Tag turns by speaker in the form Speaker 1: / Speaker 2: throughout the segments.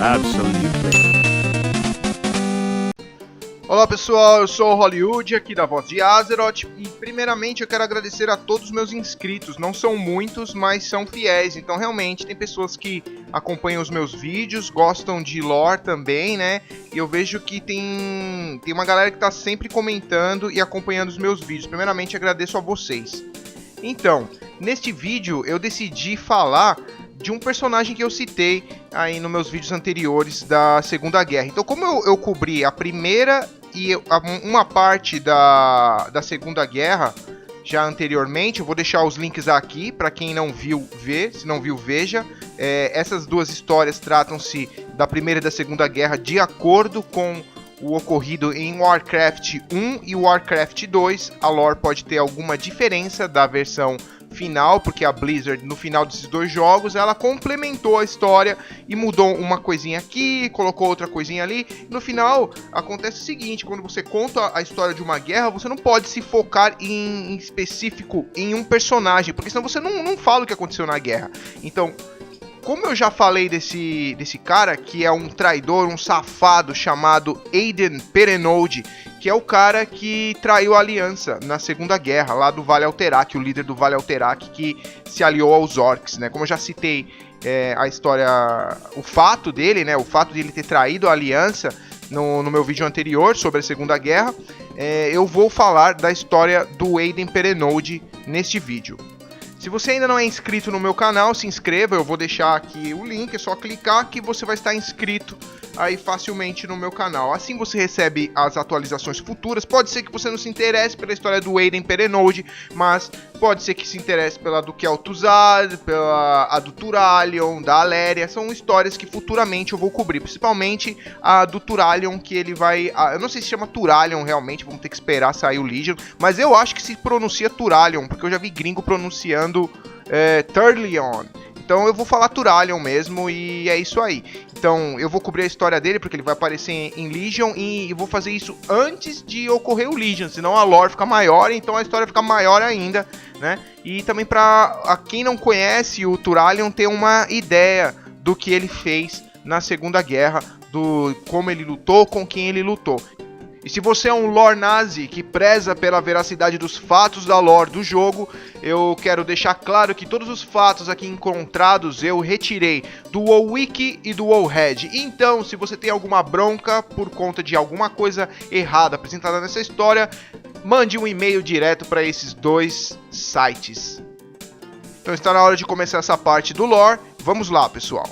Speaker 1: Absolutely.
Speaker 2: Olá pessoal, eu sou o Hollywood, aqui da Voz de Azeroth, e primeiramente eu quero agradecer a todos os meus inscritos. Não são muitos, mas são fiéis, então realmente tem pessoas que acompanham os meus vídeos, gostam de lore também, né? E eu vejo que tem uma galera que está sempre comentando e acompanhando os meus vídeos. Primeiramente agradeço a vocês. Então, neste vídeo eu decidi falar de um personagem que eu citei aí nos meus vídeos anteriores da Segunda Guerra. Então, como eu cobri a primeira e uma parte da Segunda Guerra já anteriormente, eu vou deixar os links aqui para quem não viu ver, se não viu veja. Essas duas histórias tratam-se da Primeira e da Segunda Guerra de acordo com o ocorrido em Warcraft 1 e Warcraft 2. A lore pode ter alguma diferença da versão final, porque a Blizzard, no final desses dois jogos, ela complementou a história e mudou uma coisinha aqui, colocou outra coisinha ali. No final, acontece o seguinte: quando você conta a história de uma guerra, você não pode se focar em específico em um personagem, porque senão você não fala o que aconteceu na guerra. Então, como eu já falei desse cara, que é um traidor, um safado chamado Aiden Perenode, que é o cara que traiu a aliança na Segunda Guerra, lá do Vale Alterac, o líder do Vale Alterac, que se aliou aos orcs, né? Como eu já citei a história, o fato dele, né? O fato de ele ter traído a aliança no meu vídeo anterior sobre a Segunda Guerra, eu vou falar da história do Aiden Perenode neste vídeo. Se você ainda não é inscrito no meu canal, se inscreva, eu vou deixar aqui o link, é só clicar que você vai estar inscrito aí facilmente no meu canal. Assim você recebe as atualizações futuras. Pode ser que você não se interesse pela história do Aiden Perenode, mas pode ser que se interesse pela do Kel'Thuzad, pela do Turalyon, da Aléria. São histórias que futuramente eu vou cobrir, principalmente a do Turalyon, que ele vai... eu não sei se chama Turalyon realmente, vamos ter que esperar sair o Legion, mas eu acho que se pronuncia Turalyon, porque eu já vi gringo pronunciando Turlyon. Então eu vou falar Turalyon mesmo e é isso aí. Então eu vou cobrir a história dele porque ele vai aparecer em Legion e vou fazer isso antes de ocorrer o Legion, senão a lore fica maior, então a história fica maior ainda, né? E também para quem não conhece o Turalyon ter uma ideia do que ele fez na Segunda Guerra, do como ele lutou, com quem ele lutou. E se você é um lore nazi que preza pela veracidade dos fatos da lore do jogo, eu quero deixar claro que todos os fatos aqui encontrados eu retirei do WoWWiki e do WoWhead. Então, se você tem alguma bronca por conta de alguma coisa errada apresentada nessa história, mande um e-mail direto para esses dois sites. Então está na hora de começar essa parte do lore. Vamos lá, pessoal.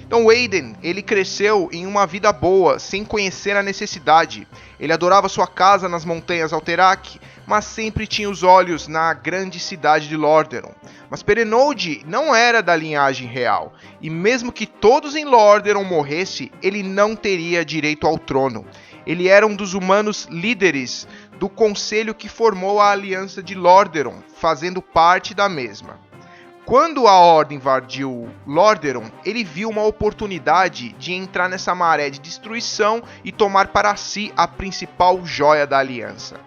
Speaker 2: Então o Aiden, ele cresceu em uma vida boa, sem conhecer a necessidade. Ele adorava sua casa nas montanhas Alterac, mas sempre tinha os olhos na grande cidade de Lordaeron. Mas Perenode não era da linhagem real, e mesmo que todos em Lordaeron morressem, ele não teria direito ao trono. Ele era um dos humanos líderes do conselho que formou a Aliança de Lordaeron, fazendo parte da mesma. Quando a Ordem invadiu Lordaeron, ele viu uma oportunidade de entrar nessa maré de destruição e tomar para si a principal joia da aliança.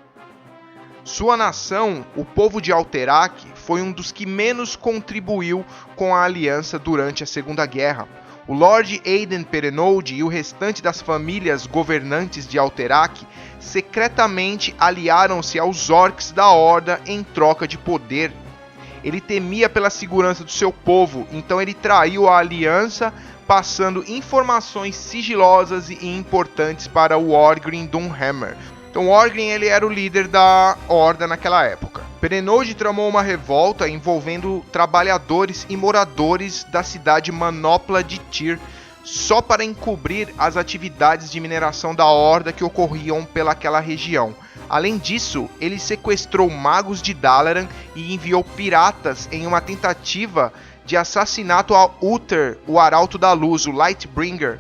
Speaker 2: Sua nação, o povo de Alterac, foi um dos que menos contribuiu com a aliança durante a Segunda Guerra. O Lord Aiden Perenode e o restante das famílias governantes de Alterac secretamente aliaram-se aos orcs da Horda em troca de poder. Ele temia pela segurança do seu povo, então ele traiu a aliança, passando informações sigilosas e importantes para o Orgrim Doomhammer. Então o Orgrim, ele era o líder da Horda naquela época. Perenode tramou uma revolta envolvendo trabalhadores e moradores da cidade Manopla de Tyr, só para encobrir as atividades de mineração da Horda que ocorriam pelaquela região. Além disso, ele sequestrou magos de Dalaran e enviou piratas em uma tentativa de assassinato a Uther, o Arauto da Luz, o Lightbringer.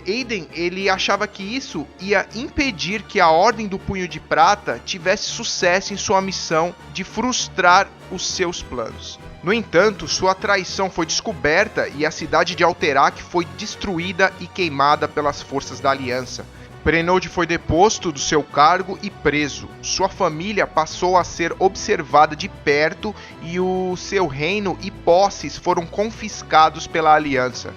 Speaker 2: Aiden, ele achava que isso ia impedir que a Ordem do Punho de Prata tivesse sucesso em sua missão de frustrar os seus planos. No entanto, sua traição foi descoberta e a cidade de Alterac foi destruída e queimada pelas forças da Aliança. Perenode foi deposto do seu cargo e preso. Sua família passou a ser observada de perto e o seu reino e posses foram confiscados pela Aliança.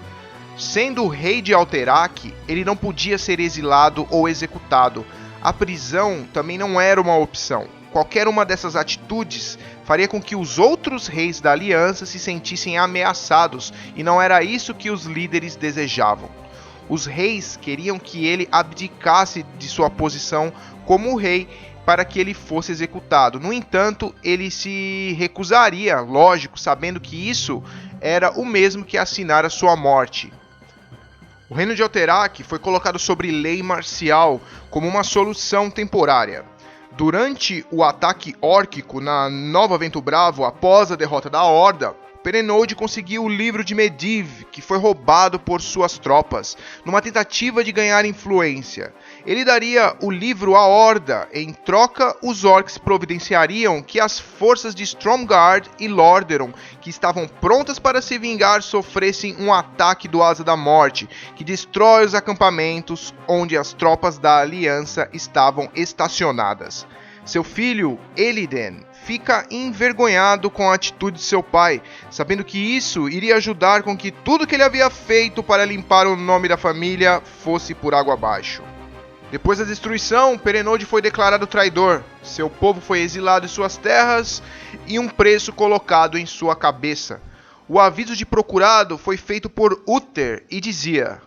Speaker 2: Sendo rei de Alterac, ele não podia ser exilado ou executado. A prisão também não era uma opção. Qualquer uma dessas atitudes faria com que os outros reis da aliança se sentissem ameaçados, e não era isso que os líderes desejavam. Os reis queriam que ele abdicasse de sua posição como rei para que ele fosse executado. No entanto, ele se recusaria, lógico, sabendo que isso era o mesmo que assinar a sua morte. O reino de Alterac foi colocado sobre lei marcial como uma solução temporária. Durante o ataque órquico na Nova Vento Bravo, após a derrota da Horda, Perenode conseguiu o livro de Medivh, que foi roubado por suas tropas, numa tentativa de ganhar influência. Ele daria o livro à Horda. Em troca, os orcs providenciariam que as forças de Stromgarde e Lordaeron, que estavam prontas para se vingar, sofressem um ataque do Asa da Morte, que destrói os acampamentos onde as tropas da Aliança estavam estacionadas. Seu filho, Eliden, fica envergonhado com a atitude de seu pai, sabendo que isso iria ajudar com que tudo que ele havia feito para limpar o nome da família fosse por água abaixo. Depois da destruição, Perenode foi declarado traidor. Seu povo foi exilado de suas terras e um preço colocado em sua cabeça. O aviso de procurado foi feito por Uther e dizia: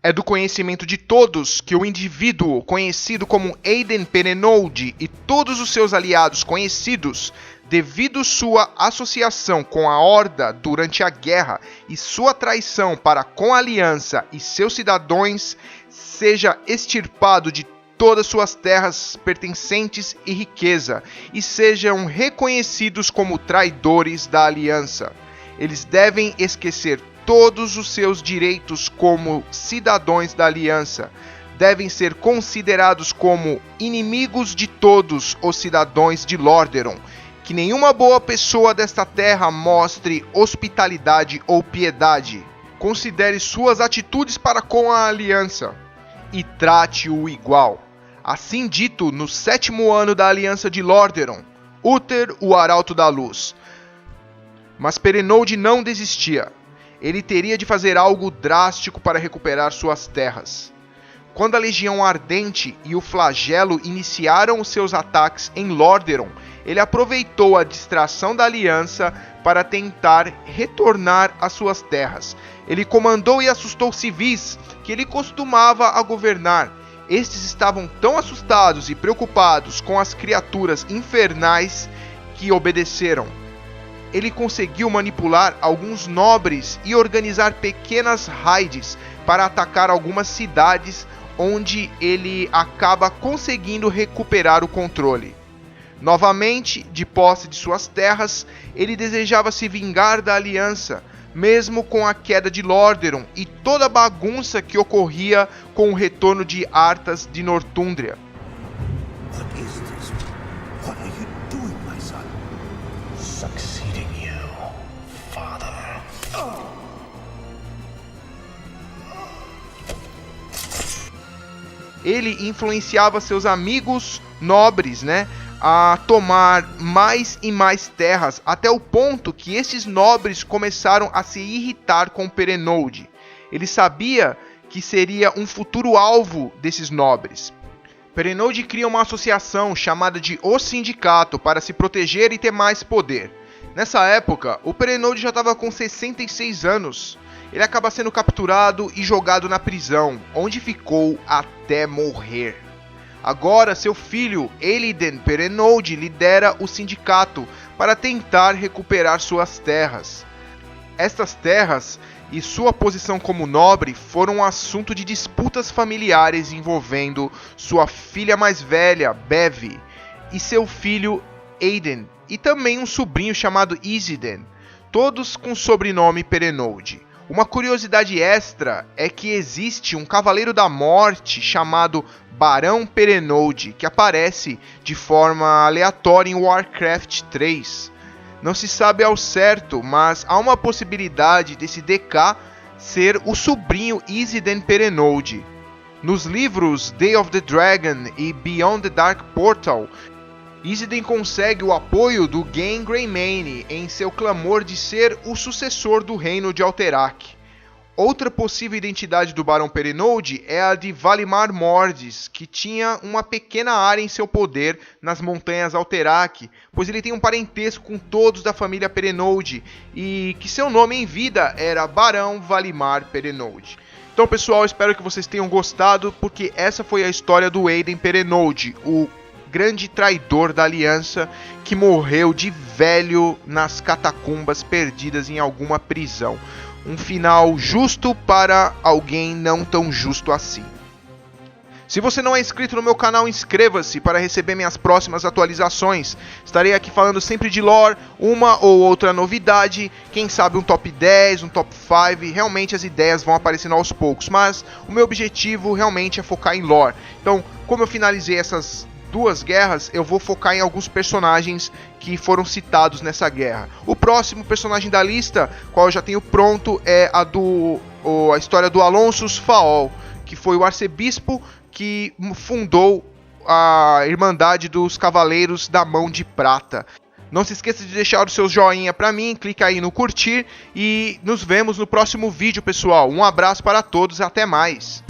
Speaker 2: é do conhecimento de todos que o indivíduo conhecido como Aiden Perenode e todos os seus aliados conhecidos, devido sua associação com a Horda durante a guerra e sua traição para com a Aliança e seus cidadãos, seja extirpado de todas suas terras pertencentes e riqueza, e sejam reconhecidos como traidores da Aliança. Eles devem esquecer todos os seus direitos como cidadãos da Aliança. Devem ser considerados como inimigos de todos os cidadãos de Lordaeron. Que nenhuma boa pessoa desta terra mostre hospitalidade ou piedade. Considere suas atitudes para com a Aliança e trate-o igual. Assim dito, no 7º ano da Aliança de Lordaeron, Uther, o Arauto da Luz. Mas Perenode não desistia. Ele teria de fazer algo drástico para recuperar suas terras. Quando a Legião Ardente e o Flagelo iniciaram os seus ataques em Lordaeron, ele aproveitou a distração da Aliança para tentar retornar às suas terras. Ele comandou e assustou civis que ele costumava a governar. Estes estavam tão assustados e preocupados com as criaturas infernais que obedeceram. Ele conseguiu manipular alguns nobres e organizar pequenas raids para atacar algumas cidades, onde ele acaba conseguindo recuperar o controle. Novamente, de posse de suas terras, ele desejava se vingar da Aliança, mesmo com a queda de Lordaeron e toda a bagunça que ocorria com o retorno de Arthas de Nortúndria.
Speaker 1: What is this? What are you doing, my son? Succeeding you, father.
Speaker 2: Ele influenciava seus amigos nobres, a tomar mais e mais terras, até o ponto que esses nobres começaram a se irritar com Perenode. Ele sabia que seria um futuro alvo desses nobres. Perenode cria uma associação chamada de O Sindicato para se proteger e ter mais poder. Nessa época, o Perenode já estava com 66 anos. Ele acaba sendo capturado e jogado na prisão, onde ficou até morrer. Agora, seu filho, Eliden Perenode, lidera o sindicato para tentar recuperar suas terras. Estas terras e sua posição como nobre foram um assunto de disputas familiares envolvendo sua filha mais velha, Bev, e seu filho, Aiden, e também um sobrinho chamado Isiden, todos com o sobrenome Perenode. Uma curiosidade extra é que existe um Cavaleiro da Morte chamado Barão Perenode, que aparece de forma aleatória em Warcraft 3. Não se sabe ao certo, mas há uma possibilidade desse DK ser o sobrinho Isiden Perenode. Nos livros Day of the Dragon e Beyond the Dark Portal, Isiden consegue o apoio do Gain Greymane em seu clamor de ser o sucessor do reino de Alterac. Outra possível identidade do Barão Perenode é a de Valimar Mordes, que tinha uma pequena área em seu poder nas montanhas Alterac, pois ele tem um parentesco com todos da família Perenode, e que seu nome em vida era Barão Valimar Perenode. Então, pessoal, espero que vocês tenham gostado, porque essa foi a história do Aiden Perenode, o grande traidor da aliança que morreu de velho nas catacumbas perdidas em alguma prisão. Um final justo para alguém não tão justo assim. Se você não é inscrito no meu canal, inscreva-se para receber minhas próximas atualizações. Estarei aqui falando sempre de lore, uma ou outra novidade, quem sabe um top 10, um top 5, realmente as ideias vão aparecendo aos poucos, mas o meu objetivo realmente é focar em lore. Então, como eu finalizei essas duas guerras, eu vou focar em alguns personagens que foram citados nessa guerra. O próximo personagem da lista, qual eu já tenho pronto, é a história do Alonsus Faol, que foi o arcebispo que fundou a Irmandade dos Cavaleiros da Mão de Prata. Não se esqueça de deixar o seu joinha para mim, clica aí no curtir e nos vemos no próximo vídeo, pessoal. Um abraço para todos e até mais.